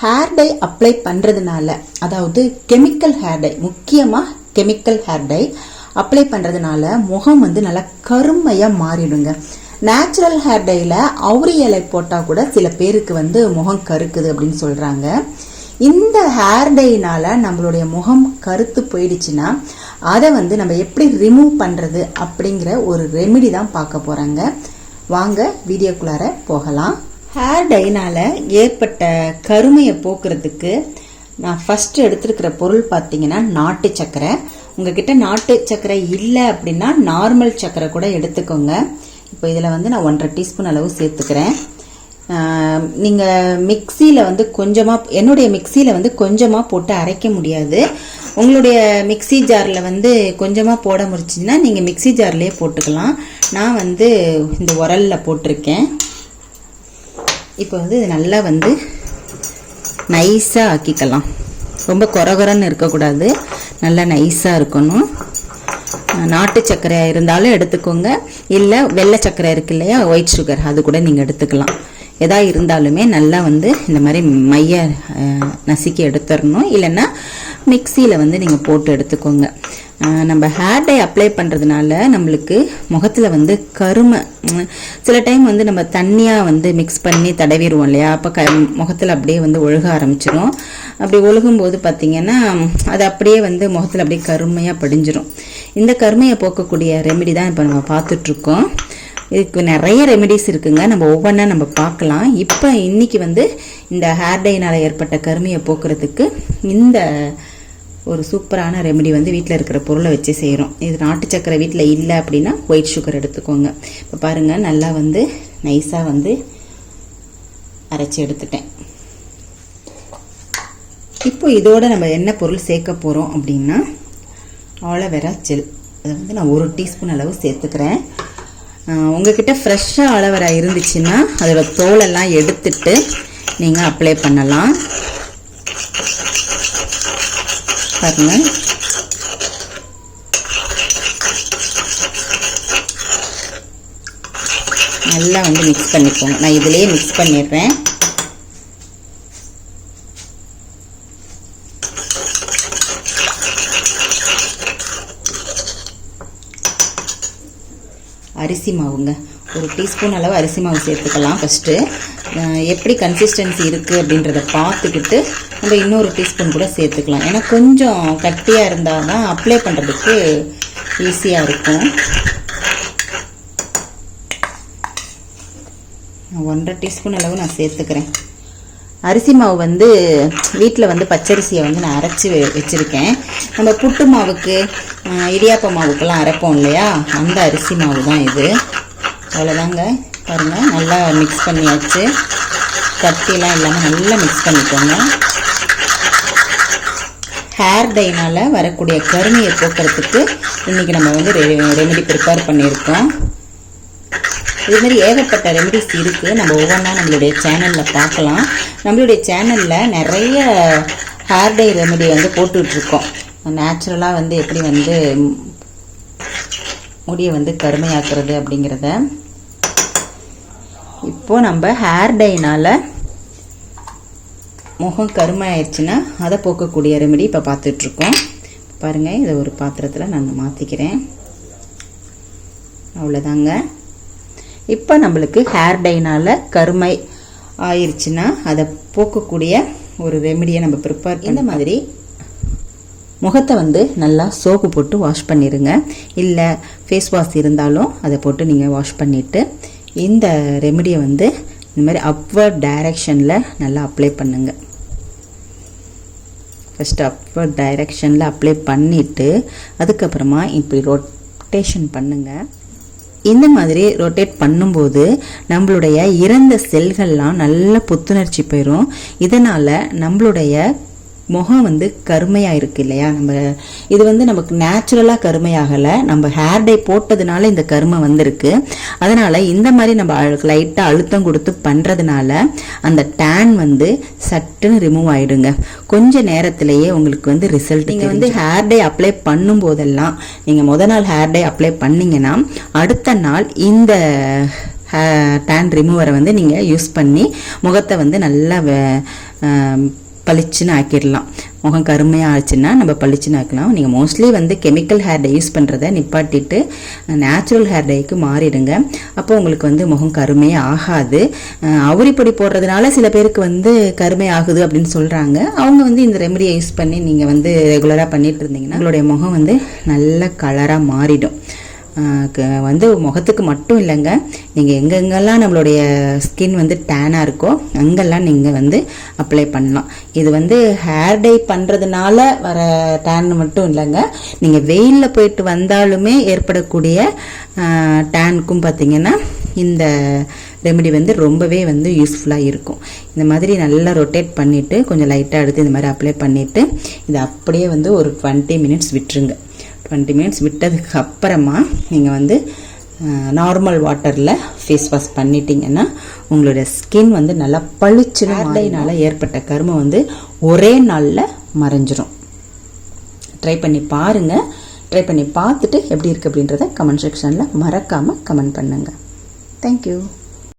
Hair dye apply பண்ணுறதுனால, அதாவது chemical hair dye, முக்கியமாக கெமிக்கல் ஹேர் டை அப்ளை பண்ணுறதுனால முகம் வந்து நல்லா கருமையாக மாறிடுங்க. நேச்சுரல் ஹேர் டையில் அவுரி இலை போட்டால் கூட சில பேருக்கு வந்து முகம் கருக்குது அப்படின்னு சொல்கிறாங்க. இந்த ஹேர் டைனால் நம்மளுடைய முகம் கருத்து போயிடுச்சுன்னா அதை வந்து நம்ம எப்படி ரிமூவ் பண்ணுறது அப்படிங்கிற ஒரு ரெமிடி தான் பார்க்க போகிறாங்க. வாங்க வீடியோக்குள்ளார போகலாம். ஹேர் டைனால் ஏற்பட்ட கருமையை போக்குறதுக்கு நான் ஃபஸ்ட்டு எடுத்துருக்கிற பொருள் பார்த்தீங்கன்னா நாட்டு சர்க்கரை. உங்ககிட்ட நாட்டு சர்க்கரை இல்லை அப்படின்னா நார்மல் சர்க்கரை கூட எடுத்துக்கோங்க. இப்போ இதில் வந்து நான் 1.5 டீஸ்பூன் அளவு சேர்த்துக்கிறேன். நீங்கள் மிக்சியில் வந்து கொஞ்சமாக, என்னுடைய மிக்சியில் வந்து கொஞ்சமாக போட்டு அரைக்க முடியாது. உங்களுடைய மிக்சி ஜாரில் வந்து கொஞ்சமாக போட முடிச்சிங்கன்னா நீங்கள் மிக்சி ஜார்லேயே போட்டுக்கலாம். நான் வந்து இந்த உரலில் போட்டிருக்கேன். இப்போ வந்து இது நல்லா வந்து நைஸாக ஆக்கிக்கலாம். ரொம்ப கொரகொரன்னு இருக்கக்கூடாது, நல்லா நைஸாக இருக்கணும். நாட்டு சர்க்கரையாக இருந்தாலும் எடுத்துக்கோங்க, இல்லை வெள்ளை சர்க்கரை இருக்கு இல்லையா, ஒயிட் சுகர், அது கூட நீங்கள் எடுத்துக்கலாம். எதா இருந்தாலுமே நல்லா வந்து இந்த மாதிரி மைய நசுக்கி எடுத்துடணும். இல்லைன்னா மிக்சியில் வந்து நீங்கள் போட்டு எடுத்துக்கோங்க. நம்ம ஹேர் டை அப்ளை பண்ணுறதுனால நம்மளுக்கு முகத்தில் வந்து கருமை, சில டைம் வந்து நம்ம தண்ணியாக வந்து மிக்ஸ் பண்ணி தடவிடுவோம் இல்லையா, அப்போ முகத்தில் அப்படியே வந்து ஒழுக ஆரம்பிச்சிடும். அப்படி ஒழுகும்போது பார்த்திங்கன்னா அது அப்படியே வந்து முகத்தில் அப்படியே கருமையாக படிஞ்சிடும். இந்த கருமையை போக்கக்கூடிய ரெமெடி தான் இப்போ நம்ம பார்த்துட்ருக்கோம். இதுக்கு நிறைய ரெமெடிஸ் இருக்குங்க, நம்ம ஒவ்வொன்றா நம்ம பார்க்கலாம். இப்போ இன்னைக்கு வந்து இந்த ஹேர் டைனால் ஏற்பட்ட கருமையை போக்குறதுக்கு இந்த ஒரு சூப்பரான ரெமெடி வந்து வீட்டில் இருக்கிற பொருளை வச்சு செய்கிறோம். இது நாட்டு சர்க்கரை வீட்டில் இல்லை அப்படின்னா ஒயிட் சுகர் எடுத்துக்கோங்க. இப்போ பாருங்கள், நல்லா வந்து நைஸாக வந்து அரைச்சி எடுத்துட்டேன். இப்போ இதோட நம்ம என்ன பொருள் சேர்க்க போகிறோம் அப்படின்னா ஆலோவேரா ஜெல். அதை வந்து நான் 1 டீஸ்பூன் அளவு சேர்த்துக்கிறேன். உங்ககிட்ட ஃப்ரெஷ்ஷாக ஆலோவேரா இருந்துச்சுன்னா அதோட தோலெல்லாம் எடுத்துட்டு நீங்கள் அப்ளை பண்ணலாம். பாருங்க, நல்லா வந்து மிக்ஸ் பண்ணிக்கோங்க. நான் இதிலேயே மிக்ஸ் பண்ணிடுறேன். அரிசி மாவுங்க, 1 டீஸ்பூன் அளவு அரிசி மாவு சேர்த்துக்கலாம். ஃபஸ்ட்டு எப்படி கன்சிஸ்டன்சி இருக்குது அப்படின்றத பார்த்துக்கிட்டு நம்ம இன்னொரு டீஸ்பூன் கூட சேர்த்துக்கலாம். ஏன்னா கொஞ்சம் கட்டியாக இருந்தால் தான் அப்ளை பண்ணுறதுக்கு ஈஸியாக இருக்கும். 1.5 டீஸ்பூன் அளவு நான் சேர்த்துக்கிறேன். அரிசி மாவு வந்து வீட்டில் வந்து பச்சரிசியை வந்து நான் அரைச்சி வச்சுருக்கேன். நம்ம புட்டு மாவுக்கு, இடியாப்ப மாவுக்கெல்லாம் அரைப்போம் இல்லையா, அந்த அரிசி மாவு தான் இது. அவ்வளோதாங்க. பாருங்கள், நல்லா மிக்ஸ் பண்ணியாச்சு. கட்டிலாம் இல்லாமல் நல்லா மிக்ஸ் பண்ணிக்கோங்க. ஹேர் டைனால் வரக்கூடிய கருமையை போக்குறதுக்கு இன்றைக்கி நம்ம வந்து ரெமெடி ப்ரிப்பேர் பண்ணியிருக்கோம். இதுமாரி ஏகப்பட்ட ரெமெடிஸ் இருக்குது, நம்ம ஒவ்வொன்றா நம்மளுடைய சேனலில் பார்க்கலாம். நம்மளுடைய சேனலில் நிறைய ஹேர் டை ரெமெடி வந்து போட்டுட்ருக்கோம். நேச்சுரலாக வந்து எப்படி வந்து முடியை வந்து கருமையாக்குறது அப்படிங்கிறத. இப்போது நம்ம ஹேர் டைனால் முகம் கருமையாயிடுச்சுன்னா அதை போக்கக்கூடிய ரெமெடி இப்போ பார்த்துட்ருக்கோம். பாருங்கள், இதை ஒரு பாத்திரத்தில் நான் மாற்றிக்கிறேன். அவ்வளோதாங்க. இப்போ நம்மளுக்கு ஹேர் டைனால் கருமை ஆயிடுச்சுன்னா அதை போக்கக்கூடிய ஒரு ரெமெடியை நம்ம ப்ரிப்பேர் பண்ண மாதிரி முகத்தை வந்து நல்லா சோப்பு போட்டு வாஷ் பண்ணிடுங்க. இல்லை ஃபேஸ் வாஷ் இருந்தாலும் அதை போட்டு நீங்கள் வாஷ் பண்ணிவிட்டு இந்த ரெமெடியை வந்து இந்த மாதிரி அப்வர்ட் டைரெக்ஷனில் நல்லா அப்ளை பண்ணுங்க. ஃபஸ்ட்டு அப்வர்ட் டைரெக்ஷனில் அப்ளை பண்ணிவிட்டு அதுக்கப்புறமா இப்படி ரொட்டேஷன் பண்ணுங்கள். இந்த மாதிரி ரொட்டேட் பண்ணும்போது நம்மளுடைய இறந்த செல்கள்லாம் நல்ல புத்துணர்ச்சி போயிடும். இதனால் நம்மளுடைய முகம் வந்து கருமையாக இருக்குது இல்லையா, நம்ம இது வந்து நமக்கு நேச்சுரலாக கருமையாகலை, நம்ம ஹேர் டை போட்டதுனால இந்த கருமை வந்திருக்கு. அதனால் இந்த மாதிரி நம்ம லைட்டாக அழுத்தம் கொடுத்து பண்ணுறதுனால அந்த டேன் வந்து சட்டுன்னு ரிமூவ் ஆகிடுங்க. கொஞ்ச நேரத்திலேயே உங்களுக்கு வந்து ரிசல்ட். நீங்கள் வந்து ஹேர் டை அப்ளை பண்ணும் போதெல்லாம், நீங்கள் முதல் நாள் ஹேர் டை அப்ளை பண்ணிங்கன்னா அடுத்த நாள் இந்த டேன் ரிமூவரை வந்து நீங்கள் யூஸ் பண்ணி முகத்தை வந்து நல்லா பளிச்சுன்னு ஆக்கிடலாம். முகம் கருமையாக ஆச்சுன்னா நம்ம பளிச்சுன்னு ஆக்கலாம். நீங்கள் மோஸ்ட்லி வந்து கெமிக்கல் ஹேர் டை யூஸ் பண்ணுறதை நிப்பாட்டிட்டு நேச்சுரல் ஹேர் டைக்கு மாறிடுங்க. அப்போ உங்களுக்கு வந்து முகம் கருமையே ஆகாது. அவுரிப்பொடி போடுறதுனால சில பேருக்கு வந்து கருமை ஆகுது அப்படின்னு சொல்கிறாங்க. அவங்க வந்து இந்த ரெமடியை யூஸ் பண்ணி நீங்கள் வந்து ரெகுலராக பண்ணிட்டு இருந்தீங்கன்னா உங்களுடைய முகம் வந்து நல்ல கலராக மாறிடும். வந்து முகத்துக்கு மட்டும் இல்லைங்க, நீங்கள் எங்கெங்கெல்லாம் நம்மளுடைய ஸ்கின் வந்து டேனாக இருக்கோ அங்கெல்லாம் நீங்கள் வந்து அப்ளை பண்ணலாம். இது வந்து ஹேர் டை பண்ணுறதுனால வர டேன் மட்டும் இல்லைங்க, நீங்கள் வெயிலில் போயிட்டு வந்தாலுமே ஏற்படக்கூடிய டேனுக்கும் பார்த்தீங்கன்னா இந்த ரெமெடி வந்து ரொம்பவே வந்து யூஸ்ஃபுல்லாக இருக்கும். இந்த மாதிரி நல்லா ரொட்டேட் பண்ணிவிட்டு கொஞ்சம் லைட்டாக எடுத்து இந்த மாதிரி அப்ளை பண்ணிவிட்டு இதை அப்படியே வந்து ஒரு 20 மினிட்ஸ் விட்டுருங்க. 20 மினிட்ஸ் விட்டதுக்கு அப்புறமா நீங்கள் வந்து நார்மல் வாட்டரில் ஃபேஸ் வாஷ் பண்ணிட்டீங்கன்னா உங்களோட ஸ்கின் வந்து நல்லா பளிச்சுன்னு ஹேர் டைனால் ஏற்பட்ட கருமை வந்து ஒரே நாளில் மறைஞ்சிரும். ட்ரை பண்ணி பாருங்கள். ட்ரை பண்ணி பார்த்துட்டு எப்படி இருக்குது அப்படின்றத கமெண்ட் செக்ஷனில் மறக்காமல் கமெண்ட் பண்ணுங்கள். தேங்க்யூ.